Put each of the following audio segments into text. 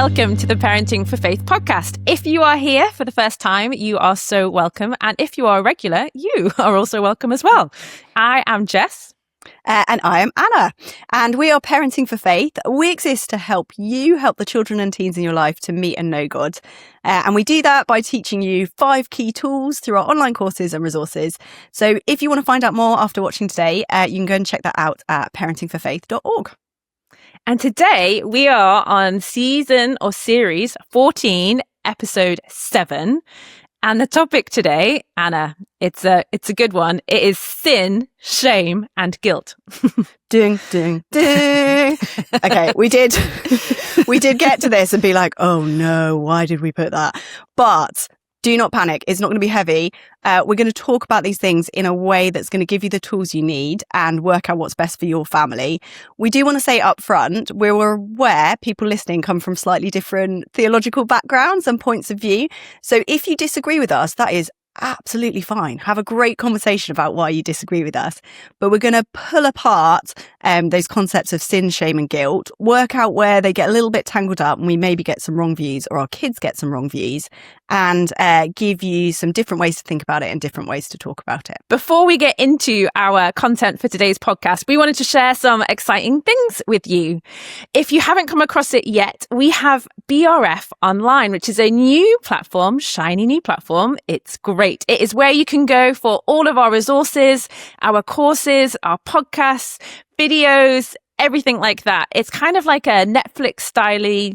welcome to the Parenting for Faith podcast. If you are here for the first time, you are so welcome. And if you are a regular, you are also welcome as well. I am Jess. And I am Anna, and we are Parenting for Faith. We exist to help you help the children and teens in your life to meet and know God. And we do that by teaching you 5 key tools through our online courses and resources. So if you want to find out more after watching today, you can go and check that out at parentingforfaith.org. And today we are on season or series 14, episode 7. And the topic today, Anna, it's a good one. It is sin, shame, and guilt. Ding, ding, ding. Okay, we did get to this and be like, oh no, why did we put that? But do not panic. It's not going to be heavy. We're going to talk about these things in a way that's going to give you the tools you need and work out what's best for your family. We do want to say up front, we're aware people listening come from slightly different theological backgrounds and points of view. So if you disagree with us, that is absolutely fine. Have a great conversation about why you disagree with us. But we're going to pull apart those concepts of sin, shame and guilt, work out where they get a little bit tangled up and we maybe get some wrong views or our kids get some wrong views, and give you some different ways to think about it and different ways to talk about it. Before we get into our content for today's podcast, we wanted to share some exciting things with you. If you haven't come across it yet, we have BRF Online, which is a new platform, shiny new platform. It's great. It is where you can go for all of our resources, our courses, our podcasts, videos, everything like that. It's kind of like a Netflix-style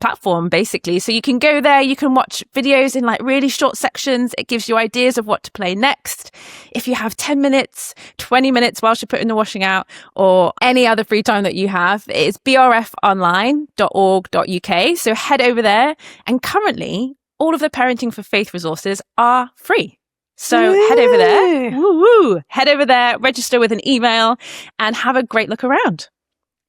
platform, basically. So you can go there, you can watch videos in like really short sections. It gives you ideas of what to play next. If you have 10 minutes, 20 minutes whilst you're putting the washing out, or any other free time that you have, it is brfonline.org.uk. So head over there. And currently, all of the Parenting for Faith resources are free. So head over there, head over there, register with an email and have a great look around.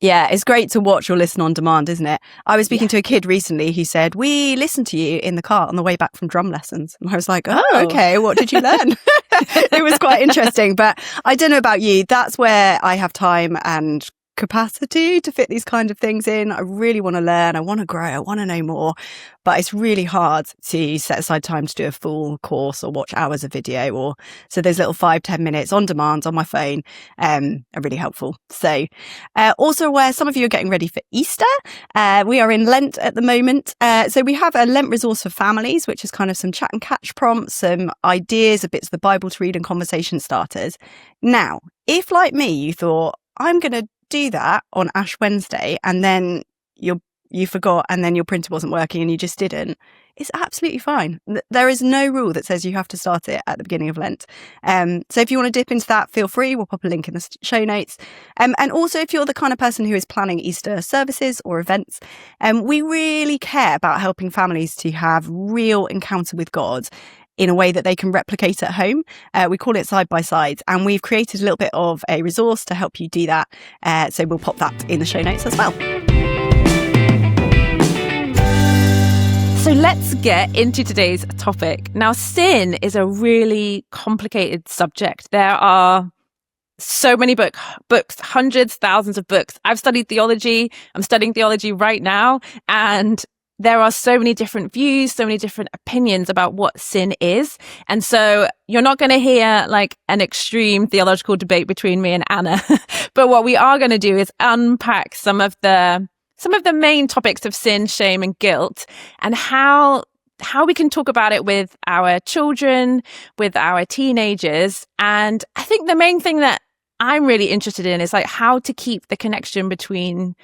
Yeah, it's great to watch or listen on demand, isn't it? I was speaking to a kid recently who said, we listened to you in the car on the way back from drum lessons. And I was like, oh, okay, what did you learn? It was quite interesting. But I don't know about you. That's where I have time and capacity to fit these kind of things in. I really want to learn. I want to grow. I want to know more. But it's really hard to set aside time to do a full course or watch hours of video. So those little 5-10 minutes on demand on my phone are really helpful. So also aware some of you are getting ready for Easter. We are in Lent at the moment. So we have a Lent resource for families, which is kind of some chat and catch prompts, some ideas, a bits of the Bible to read and conversation starters. Now, if like me, you thought, I'm going to do that on Ash Wednesday and then you forgot and then your printer wasn't working and you just didn't, it's absolutely fine. There is no rule that says you have to start it at the beginning of Lent. So if you want to dip into that, feel free. We'll pop a link in the show notes. And also if you're the kind of person who is planning Easter services or events, we really care about helping families to have real encounter with God in a way that they can replicate at home. We call it side by side, and we've created a little bit of a resource to help you do that. So we'll pop that in the show notes as well. So let's get into today's topic. Now, sin is a really complicated subject. There are so many books, hundreds, thousands of books. I've studied theology. I'm studying theology right now, and there are so many different views, so many different opinions about what sin is. And so you're not going to hear like an extreme theological debate between me and Anna. But what we are going to do is unpack some of the main topics of sin, shame and guilt, and how we can talk about it with our children, with our teenagers. And I think the main thing that I'm really interested in is like how to keep the connection between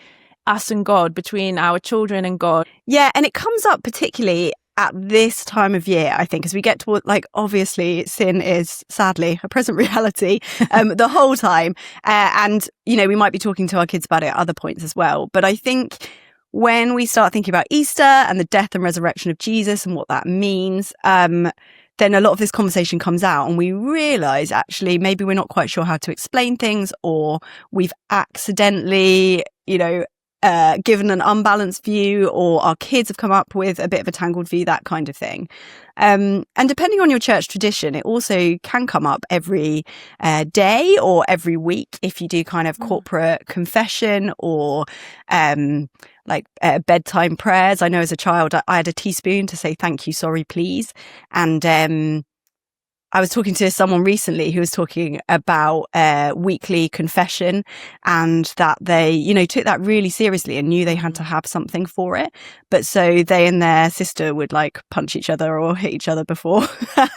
us and God, between our children and God. Yeah, and it comes up particularly at this time of year, I think, as we get to like, obviously sin is sadly a present reality the whole time. And, you know, we might be talking to our kids about it at other points as well. But I think when we start thinking about Easter and the death and resurrection of Jesus and what that means, then a lot of this conversation comes out and we realize actually maybe we're not quite sure how to explain things, or we've accidentally, given an unbalanced view, or our kids have come up with a bit of a tangled view, that kind of thing. And depending on your church tradition, it also can come up every day or every week if you do kind of corporate confession, or like bedtime prayers. I know as a child, I had a teaspoon to say thank you, sorry, please. And I was talking to someone recently who was talking about weekly confession, and that they, you know, took that really seriously and knew they had to have something for it. But so they and their sister would like punch each other or hit each other before,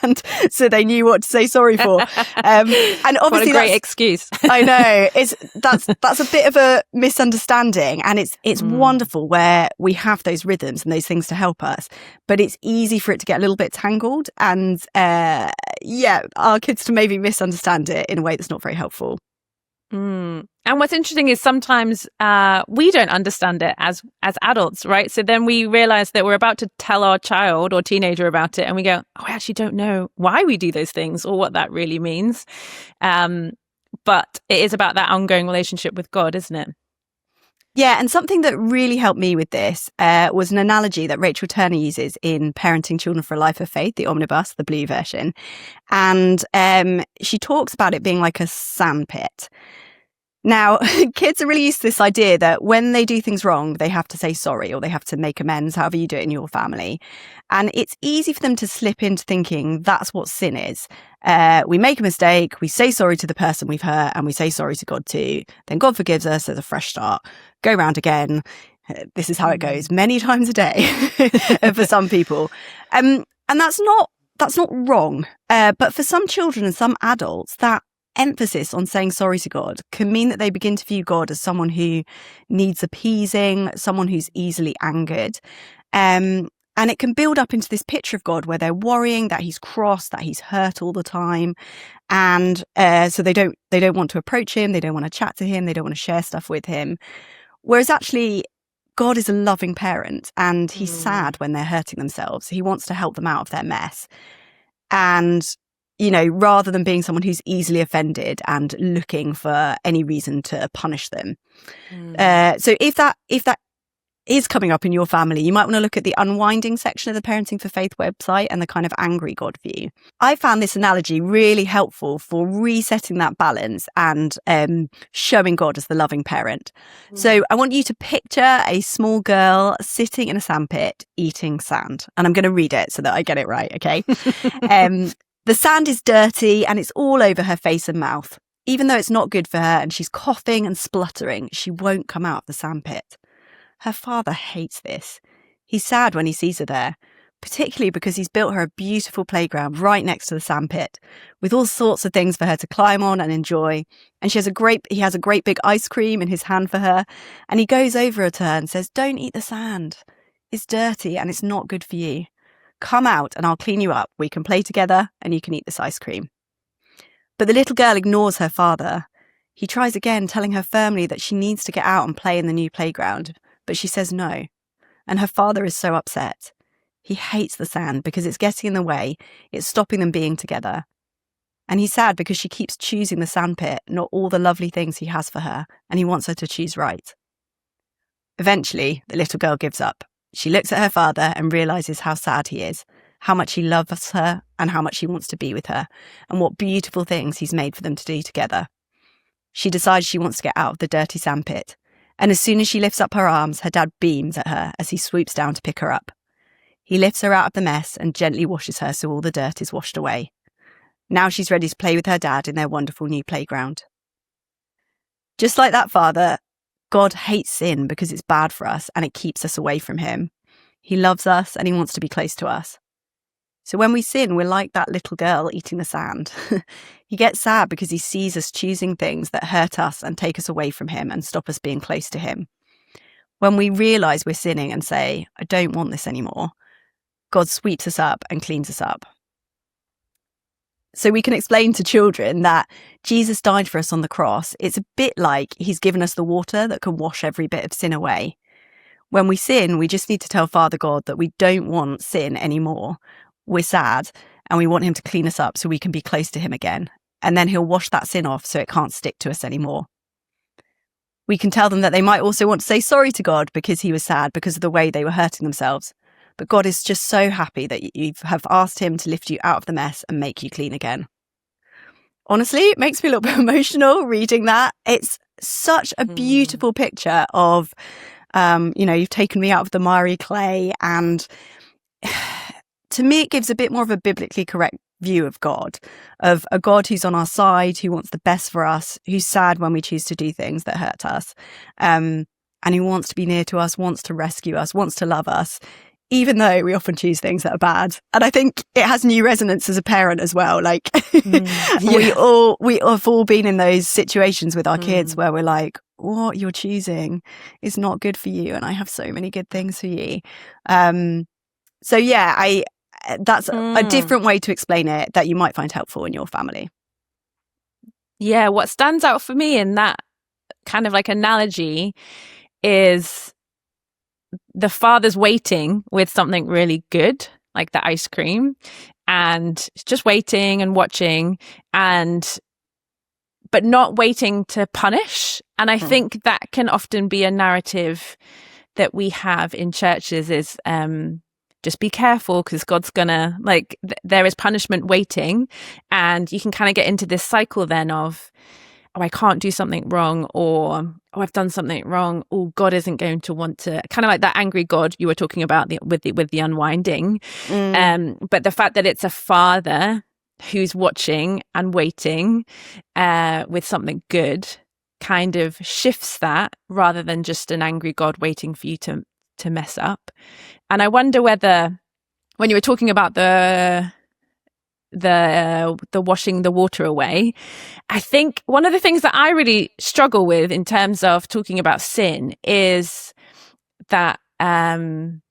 and so they knew what to say sorry for. And obviously, what a great excuse. I know that's a bit of a misunderstanding, and it's wonderful where we have those rhythms and those things to help us. But it's easy for it to get a little bit tangled, and our kids to maybe misunderstand it in a way that's not very helpful. And what's interesting is sometimes we don't understand it as adults, right? So then we realize that we're about to tell our child or teenager about it, and we go, oh, I actually don't know why we do those things or what that really means. But it is about that ongoing relationship with God, isn't it? Yeah, and something that really helped me with this was an analogy that Rachel Turner uses in Parenting Children for a Life of Faith, the omnibus, the blue version. And she talks about it being like a sandpit. Now, kids are really used to this idea that when they do things wrong, they have to say sorry or they have to make amends, however you do it in your family. And it's easy for them to slip into thinking that's what sin is. We make a mistake, we say sorry to the person we've hurt, and we say sorry to God too. Then God forgives us, there's a fresh start. Go round again. This is how it goes many times a day for some people. And that's not wrong. But for some children and some adults, that emphasis on saying sorry to God can mean that they begin to view God as someone who needs appeasing, someone who's easily angered. And it can build up into this picture of God where they're worrying that he's cross, that he's hurt all the time. And so they don't want to approach him, they don't want to chat to him, they don't want to share stuff with him. Whereas actually, God is a loving parent, and he's sad when they're hurting themselves. He wants to help them out of their mess. And you know, rather than being someone who's easily offended and looking for any reason to punish them. So if that is coming up in your family, you might want to look at the Unwinding section of the Parenting for Faith website and the kind of angry God view. I found this analogy really helpful for resetting that balance and showing God as the loving parent. So I want you to picture a small girl sitting in a sandpit eating sand. And I'm going to read it so that I get it right, okay? The sand is dirty and it's all over her face and mouth. Even though it's not good for her and she's coughing and spluttering, she won't come out of the sandpit. Her father hates this. He's sad when he sees her there, particularly because he's built her a beautiful playground right next to the sandpit, with all sorts of things for her to climb on and enjoy. And he has a great big ice cream in his hand for her, and he goes over to her and says, "Don't eat the sand. It's dirty and it's not good for you. Come out and I'll clean you up. We can play together and you can eat this ice cream." But the little girl ignores her father. He tries again, telling her firmly that she needs to get out and play in the new playground, but she says no. And her father is so upset. He hates the sand because it's getting in the way. It's stopping them being together. And he's sad because she keeps choosing the sandpit, not all the lovely things he has for her, and he wants her to choose right. Eventually, the little girl gives up. She looks at her father and realises how sad he is, how much he loves her and how much he wants to be with her, and what beautiful things he's made for them to do together. She decides she wants to get out of the dirty sandpit, and as soon as she lifts up her arms, her dad beams at her as he swoops down to pick her up. He lifts her out of the mess and gently washes her so all the dirt is washed away. Now she's ready to play with her dad in their wonderful new playground. Just like that father, God hates sin because it's bad for us and it keeps us away from him. He loves us and he wants to be close to us. So when we sin, we're like that little girl eating the sand. He gets sad because he sees us choosing things that hurt us and take us away from him and stop us being close to him. When we realise we're sinning and say, "I don't want this anymore," God sweeps us up and cleans us up. So we can explain to children that Jesus died for us on the cross. It's a bit like he's given us the water that can wash every bit of sin away. When we sin, we just need to tell Father God that we don't want sin anymore. We're sad and we want him to clean us up so we can be close to him again. And then he'll wash that sin off so it can't stick to us anymore. We can tell them that they might also want to say sorry to God because he was sad because of the way they were hurting themselves. But God is just so happy that you have asked him to lift you out of the mess and make you clean again. Honestly, it makes me a little bit emotional reading that. It's such a beautiful picture of You've taken me out of the miry clay. And to me, it gives a bit more of a biblically correct view of God, of a God who's on our side, who wants the best for us, who's sad when we choose to do things that hurt us, and who wants to be near to us, wants to rescue us, wants to love us, even though we often choose things that are bad. And I think it has new resonance as a parent as well. Like we have all been in those situations with our kids where we're like, what you're choosing is not good for you, and I have so many good things for you. So yeah, that's a different way to explain it that you might find helpful in your family. Yeah, what stands out for me in that kind of like analogy is the father's waiting with something really good, like the ice cream, and just waiting and watching, but not waiting to punish. And I think that can often be a narrative that we have in churches is just be careful because God's gonna, like, there is punishment waiting, and you can kind of get into this cycle then of, oh, I can't do something wrong, or oh, I've done something wrong, or God isn't going to want to, kind of like that angry God you were talking about with the unwinding. But the fact that it's a father who's watching and waiting with something good kind of shifts that, rather than just an angry God waiting for you to mess up. And I wonder whether, when you were talking about the washing the water away, I think one of the things that I really struggle with in terms of talking about sin is that that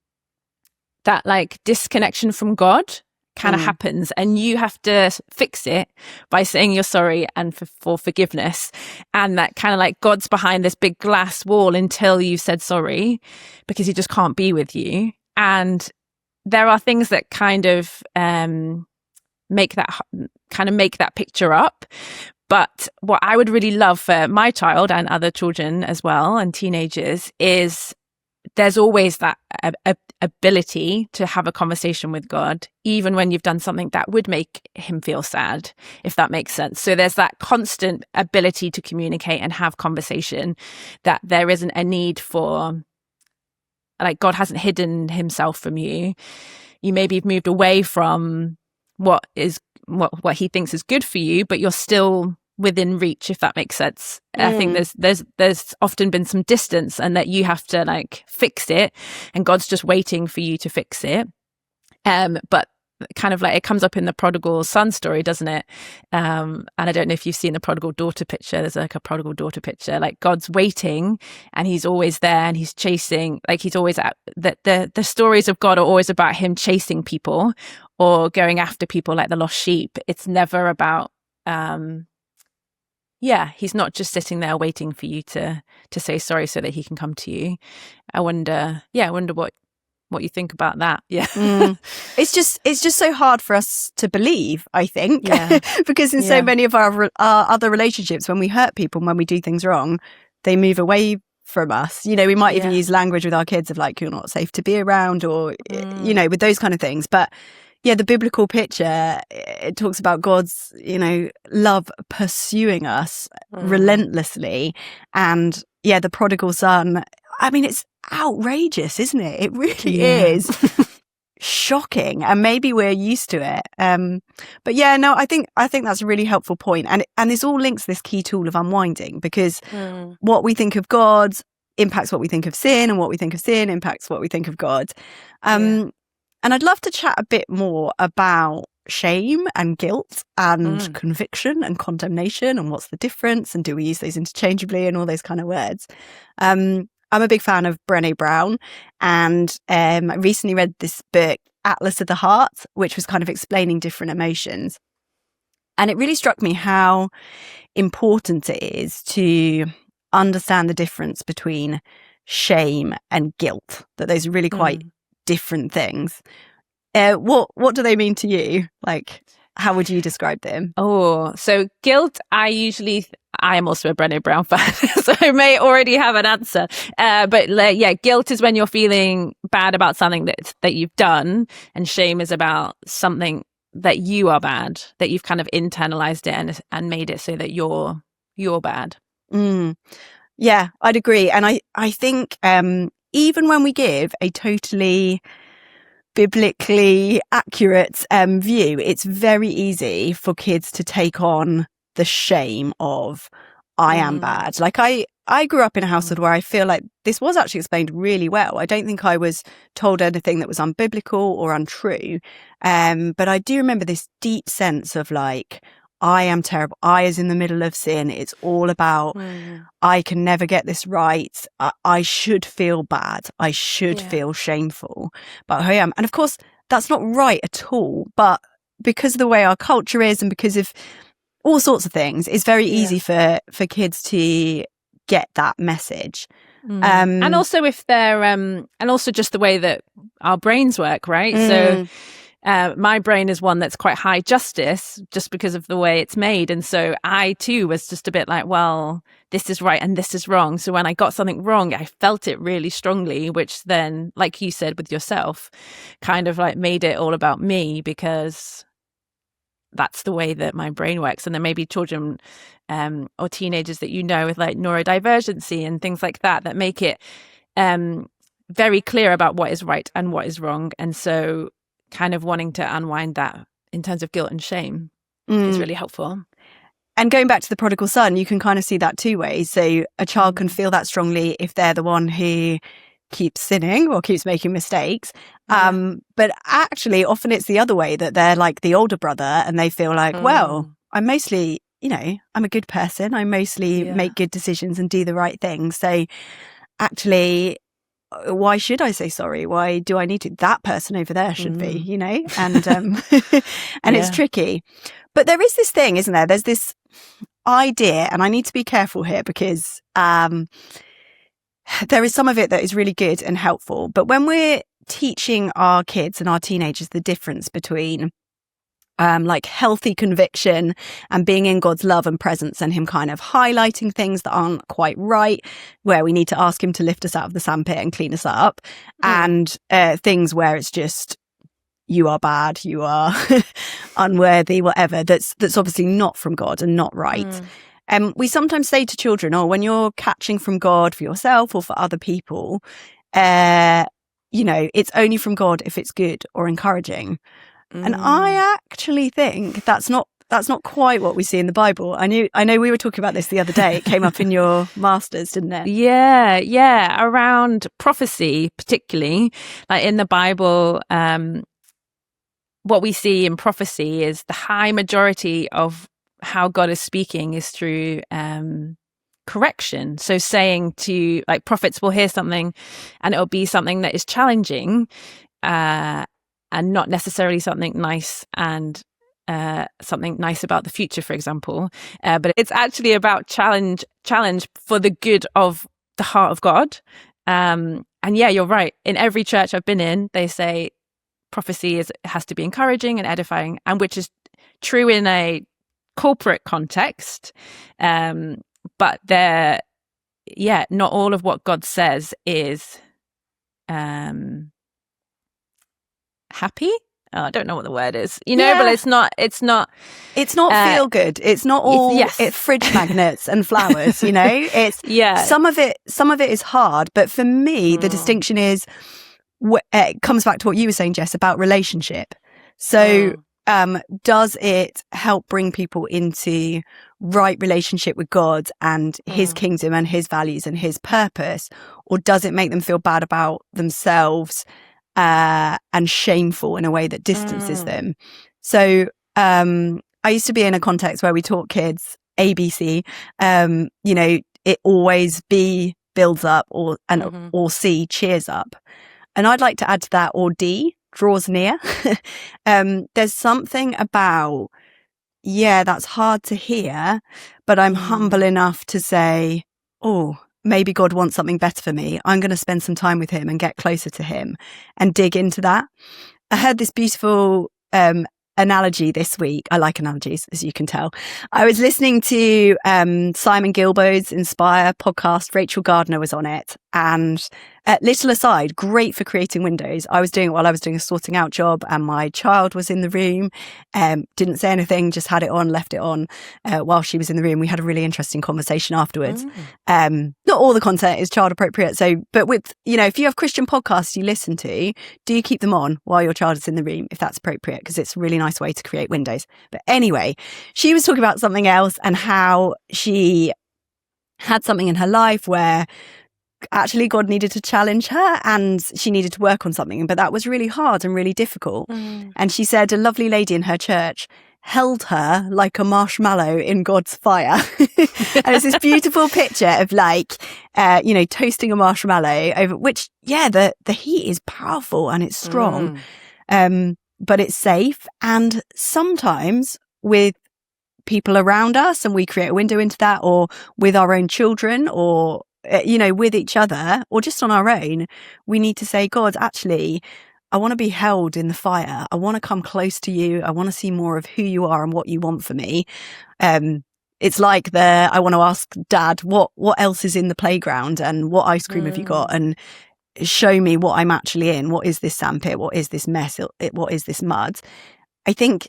like disconnection from God kind of happens, and you have to fix it by saying you're sorry and for forgiveness, and that kind of like God's behind this big glass wall until you said sorry, because he just can't be with you. And there are things that kind of make that picture up. But what I would really love for my child and other children as well, and teenagers, is there's always that ability to have a conversation with God, even when you've done something that would make him feel sad, if that makes sense. So there's that constant ability to communicate and have conversation, that there isn't a need for, like, God hasn't hidden himself from you. You maybe have moved away from what he thinks is good for you, but you're still within reach, if that makes sense. I think there's often been some distance, and that you have to like fix it, and God's just waiting for you to fix it. But kind of like it comes up in the prodigal son story, doesn't it? And I don't know if you've seen the prodigal daughter picture. There's like a prodigal daughter picture, like God's waiting, and he's always there, and he's chasing, like he's always out. The stories of God are always about him chasing people or going after people like the lost sheep. It's never about he's not just sitting there waiting for you to say sorry so that he can come to you. I wonder what you think about that. It's just so hard for us to believe, I think, because in so many of our other relationships, when we hurt people and when we do things wrong, they move away from us. We might even use language with our kids of like, you're not safe to be around, or with those kind of things. But the biblical picture, it talks about God's, love pursuing us relentlessly. And the prodigal son, I mean, it's outrageous, isn't it? It really is shocking. And maybe we're used to it. But I think that's a really helpful point. And this all links this key tool of unwinding, because what we think of God impacts what we think of sin, and what we think of sin impacts what we think of God. And I'd love to chat a bit more about shame and guilt and conviction and condemnation, and what's the difference, and do we use those interchangeably, and all those kind of words. I'm a big fan of Brené Brown, and I recently read this book, Atlas of the Heart, which was kind of explaining different emotions. And it really struck me how important it is to understand the difference between shame and guilt, that those are really quite different things. What do they mean to you? Like, how would you describe them? Oh, so guilt, I am also a Brené Brown fan, so I may already have an answer. But guilt is when you're feeling bad about something that you've done, and shame is about something that you are bad, that you've kind of internalized it and made it so that you're bad. Yeah, I'd agree. And I think even when we give a totally biblically accurate view, it's very easy for kids to take on the shame of, I am bad. Like I grew up in a household where I feel like this was actually explained really well. I don't think I was told anything that was unbiblical or untrue. But I do remember this deep sense of like, I am terrible. I is in the middle of sin. It's all about, I can never get this right. I should feel bad. I should feel shameful. But I am. And of course, that's not right at all. But because of the way our culture is and because of all sorts of things, it's very easy for kids to get that message. And also if they're, and also just the way that our brains work, right? So my brain is one that's quite high justice just because of the way it's made. And so I too was just a bit like, well, this is right and this is wrong. So when I got something wrong, I felt it really strongly, which then, like you said with yourself, kind of like made it all about me because that's the way that my brain works. And then maybe children or teenagers that with like neurodivergency and things like that make it very clear about what is right and what is wrong. And so kind of wanting to unwind that in terms of guilt and shame is really helpful. And going back to the prodigal son, you can kind of see that two ways. So a child can feel that strongly if they're the one who keeps sinning or keeps making mistakes. But actually, often it's the other way, that they're like the older brother and they feel like, well, I'm mostly, I'm a good person. I mostly make good decisions and do the right thing. So actually, why should I say sorry? Why do I need to? That person over there should be, and and it's tricky. But there is this thing, isn't there? There's this idea, and I need to be careful here because there is some of it that is really good and helpful. But when we're teaching our kids and our teenagers the difference between like healthy conviction and being in God's love and presence and him kind of highlighting things that aren't quite right, where we need to ask him to lift us out of the sandpit and clean us up, and things where it's just, you are bad, you are unworthy, whatever, that's obviously not from God and not right. We sometimes say to children, when you're catching from God for yourself or for other people, it's only from God if it's good or encouraging. And I actually think that's not quite what we see in the Bible. I know we were talking about this the other day. It came up in your masters, didn't it? Yeah. Around prophecy, particularly, like in the Bible, what we see in prophecy is the high majority of how God is speaking is through correction. So saying to, like, prophets will hear something and it'll be something that is challenging, and not necessarily something nice and something nice about the future, for example. But it's actually about challenge for the good of the heart of God. And yeah, you're right. In every church I've been in, they say prophecy has to be encouraging and edifying, and which is true in a corporate context. But not all of what God says is happy. I don't know what the word is, but it's not feel good. It's not all it's fridge magnets and flowers, it's some of it is hard. But for me, the distinction is, it comes back to what you were saying, Jess, about relationship. So does it help bring people into right relationship with God and his kingdom and his values and his purpose? Or does it make them feel bad about themselves and shameful in a way that distances them? So I used to be in a context where we taught kids ABC, it always B builds up, or C cheers up. And I'd like to add to that, or D draws near. There's something about, that's hard to hear, but I'm humble enough to say, maybe God wants something better for me. I'm going to spend some time with him and get closer to him and dig into that. I heard this beautiful analogy this week. I like analogies, as you can tell. I was listening to Simon Gilbo's Inspire podcast. Rachel Gardner was on it. And Little aside, great for creating windows. I was doing it while I was doing a sorting out job, and my child was in the room. Didn't say anything, just had it on, left it on while she was in the room. We had a really interesting conversation afterwards. Not all the content is child appropriate. So, but with, if you have Christian podcasts you listen to, do you keep them on while your child is in the room, if that's appropriate? Because it's a really nice way to create windows. But anyway, she was talking about something else and how she had something in her life where actually God needed to challenge her and she needed to work on something, but that was really hard and really difficult. And she said a lovely lady in her church held her like a marshmallow in God's fire. And it's this beautiful picture of toasting a marshmallow over which, the heat is powerful and it's strong, but it's safe. And sometimes with people around us, and we create a window into that, or with our own children, or with each other, or just on our own, we need to say, God, actually, I want to be held in the fire. I want to come close to you. I want to see more of who you are and what you want for me. It's like I want to ask Dad, what else is in the playground, and what ice cream have you got, and show me what I'm actually in. What is this sandpit? What is this mess? What is this mud? I think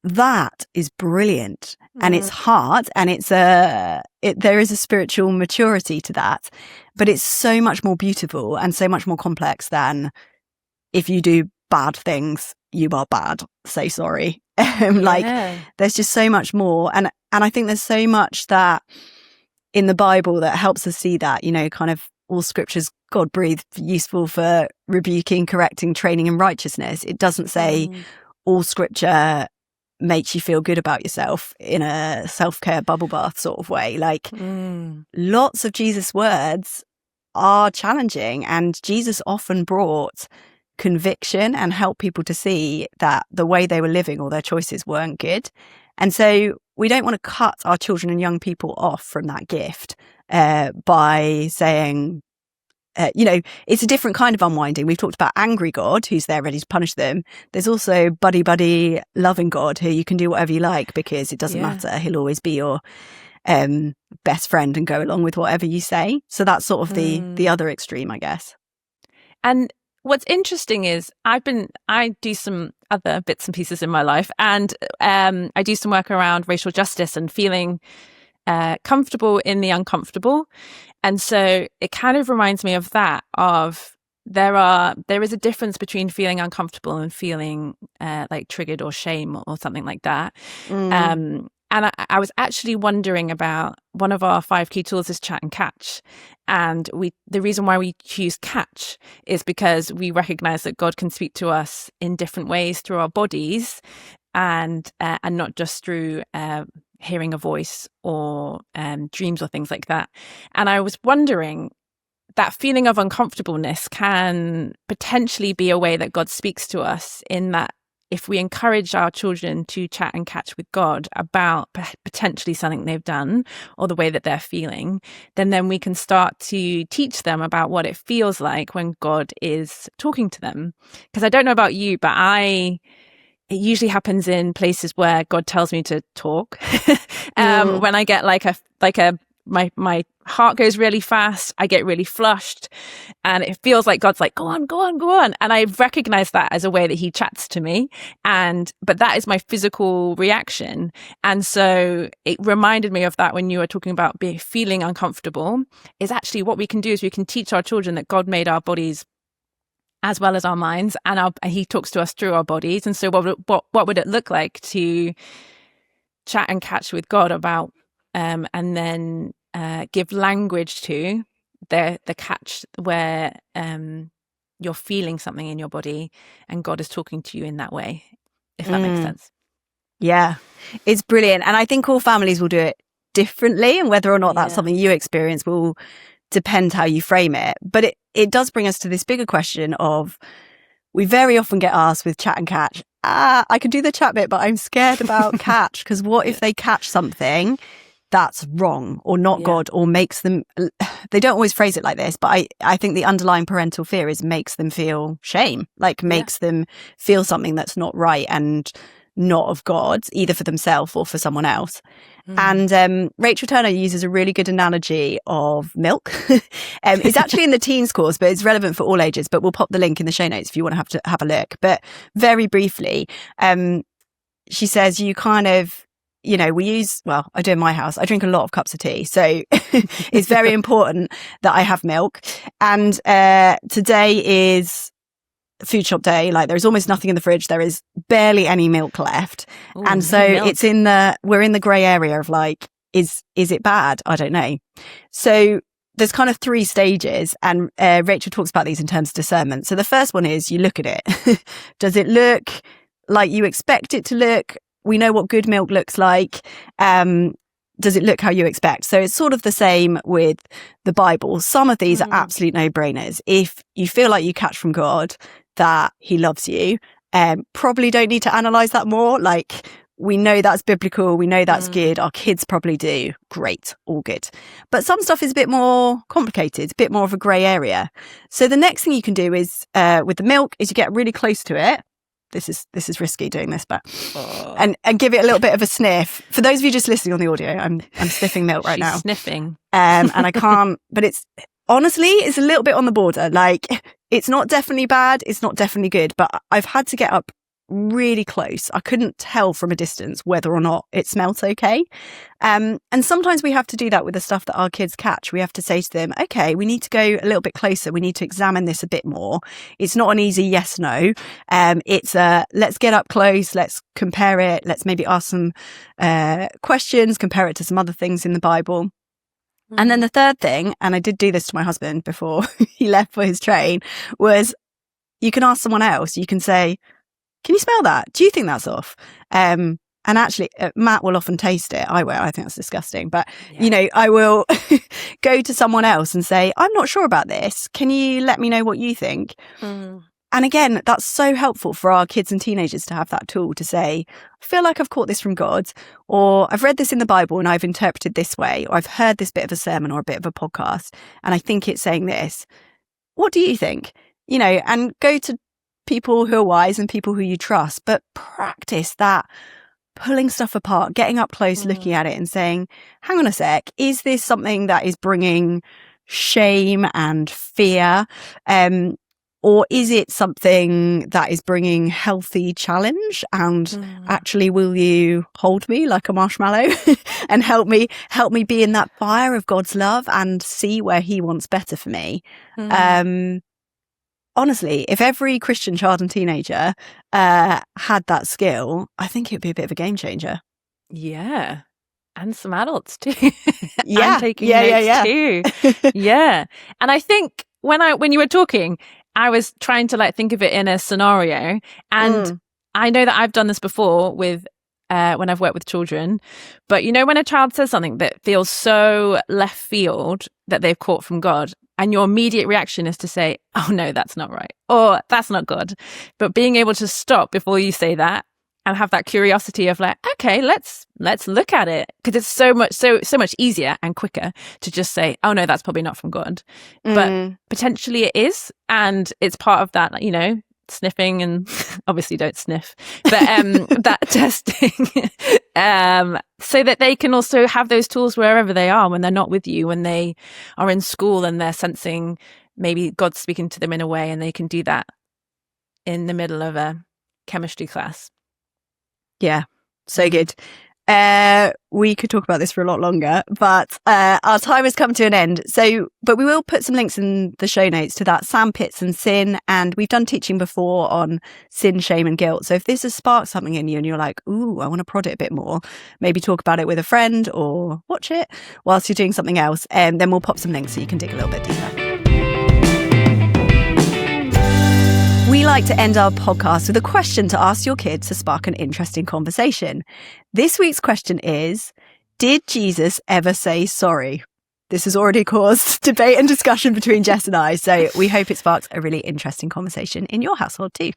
that is brilliant, and it's hard, and there is a spiritual maturity to that, but it's so much more beautiful and so much more complex than if you do bad things, you are bad. So sorry. There's just so much more, and I think there's so much that in the Bible that helps us see that, kind of all scriptures God breathed, useful for rebuking, correcting, training in righteousness. It doesn't say all scripture makes you feel good about yourself in a self-care bubble bath sort of way. Lots of Jesus' words are challenging, and Jesus often brought conviction and helped people to see that the way they were living or their choices weren't good. And so we don't want to cut our children and young people off from that gift by saying, it's a different kind of unwinding. We've talked about angry God, who's there ready to punish them. There's also buddy, loving God, who you can do whatever you like because it doesn't matter. He'll always be your best friend and go along with whatever you say. So that's sort of the other extreme, I guess. And what's interesting is I do some other bits and pieces in my life, and I do some work around racial justice and feeling comfortable in the uncomfortable. And so it kind of reminds me of that, there is a difference between feeling uncomfortable and feeling like triggered or shame or something like that. And I was actually wondering about one of our 5 key tools is chat and catch. And the reason why we choose catch is because we recognize that God can speak to us in different ways through our bodies, and not just through hearing a voice or dreams or things like that. And I was wondering, that feeling of uncomfortableness can potentially be a way that God speaks to us, in that if we encourage our children to chat and catch with God about potentially something they've done or the way that they're feeling, then we can start to teach them about what it feels like when God is talking to them. Because I don't know about you, but it usually happens in places where God tells me to talk. When I get my heart goes really fast, I get really flushed, and it feels like God's like, go on. And I recognize that as a way that he chats to me. But that is my physical reaction. And so it reminded me of that when you were talking about feeling uncomfortable, is actually what we can do is we can teach our children that God made our bodies as well as our minds, and he talks to us through our bodies. And so what would it look like to chat and catch with God about, and then give language to the catch where you're feeling something in your body and God is talking to you in that way, if that makes sense. Yeah, it's brilliant. And I think all families will do it differently, and whether or not that's something you experience will depend how you frame it. But it does bring us to this bigger question of, we very often get asked with chat and catch, I can do the chat bit, but I'm scared about catch, because what if they catch something that's wrong or not God, or makes them, they don't always phrase it like this, but I think the underlying parental fear is makes them feel shame, makes them feel something that's not right, and not of God, either for themselves or for someone else. And Rachel Turner uses a really good analogy of milk. It's actually in the teens course, but it's relevant for all ages. But we'll pop the link in the show notes if you want to have a look. But very briefly, she says you kind of, I do in my house, I drink a lot of cups of tea. So it's very important that I have milk. And today is food shop day. Like, there's almost nothing in the fridge. There is barely any milk left. Ooh, and so we're in the grey area of like, is it bad? I don't know. So there's kind of 3 stages, and Rachel talks about these in terms of discernment. So the first one is you look at it. Does it look like you expect it to look? We know what good milk looks like. Does it look how you expect? So it's sort of the same with the Bible. Some of these are absolute no-brainers. If you feel like you catch from God that he loves you, probably don't need to analyze that more. Like, we know that's biblical. We know that's good. Our kids probably do. Great. All good. But some stuff is a bit more complicated, a bit more of a grey area. So the next thing you can do is, with the milk, is you get really close to it. This is risky doing this, but and give it a little bit of a sniff. For those of you just listening on the audio, I'm sniffing milk right now. Sniffing. And I can't, but it's a little bit on the border. Like, it's not definitely bad. It's not definitely good, but I've had to get up really close. I couldn't tell from a distance whether or not it smelt okay. And sometimes we have to do that with the stuff that our kids catch. We have to say to them, okay, we need to go a little bit closer. We need to examine this a bit more. It's not an easy yes, no. It's let's get up close. Let's compare it. Let's maybe ask some questions, compare it to some other things in the Bible. And then the third thing, and I did do this to my husband before he left for his train, was you can ask someone else. You can say, can you smell that? Do you think that's off? And actually, Matt will often taste it. I will. I think that's disgusting. But, I will go to someone else and say, I'm not sure about this. Can you let me know what you think? And again, that's so helpful for our kids and teenagers to have that tool to say, I feel like I've caught this from God, or I've read this in the Bible and I've interpreted this way, or I've heard this bit of a sermon or a bit of a podcast, and I think it's saying this. What do you think? And go to people who are wise and people who you trust, but practice that pulling stuff apart, getting up close, looking at it and saying, hang on a sec, is this something that is bringing shame and fear? Or is it something that is bringing healthy challenge? And actually, will you hold me like a marshmallow and help me be in that fire of God's love and see where he wants better for me? Honestly, if every Christian child and teenager had that skill, I think it would be a bit of a game changer. Yeah. And some adults too. Yeah. And taking notes too. Yeah. And I think when you were talking, I was trying to think of it in a scenario. And I know that I've done this before with when I've worked with children. But when a child says something that feels so left field that they've caught from God, and your immediate reaction is to say, oh no, that's not right, or that's not God. But being able to stop before you say that and have that curiosity of okay, let's look at it, because it's so much easier and quicker to just say, oh no, that's probably not from God. But potentially it is, and it's part of that, sniffing, and obviously don't sniff, but that testing, so that they can also have those tools wherever they are when they're not with you, when they are in school and they're sensing maybe God's speaking to them in a way, and they can do that in the middle of a chemistry class. Yeah, so good. We could talk about this for a lot longer, but our time has come to an end. But we will put some links in the show notes to that sandpits and sin. And we've done teaching before on sin, shame and guilt. So if this has sparked something in you and you're like, ooh, I want to prod it a bit more, maybe talk about it with a friend or watch it whilst you're doing something else. And then we'll pop some links so you can dig a little bit deeper. We like to end our podcast with a question to ask your kids to spark an interesting conversation. This week's question is, did Jesus ever say sorry? This has already caused debate and discussion between Jess and I, so we hope it sparks a really interesting conversation in your household too.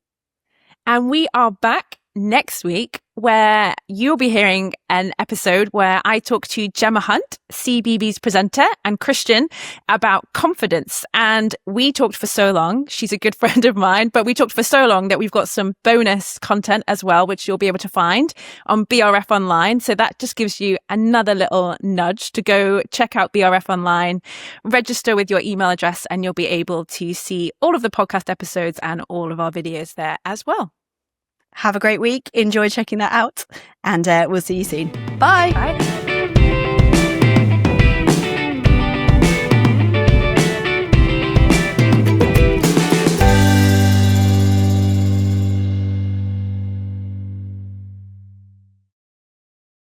And we are back next week, where you'll be hearing an episode where I talk to Gemma Hunt, CBeebies presenter, and Christian about confidence. And we talked for so long. She's a good friend of mine, but we talked for so long that we've got some bonus content as well, which you'll be able to find on BRF Online. So that just gives you another little nudge to go check out BRF Online, register with your email address, and you'll be able to see all of the podcast episodes and all of our videos there as well. Have a great week. Enjoy checking that out. And we'll see you soon. Bye. Bye.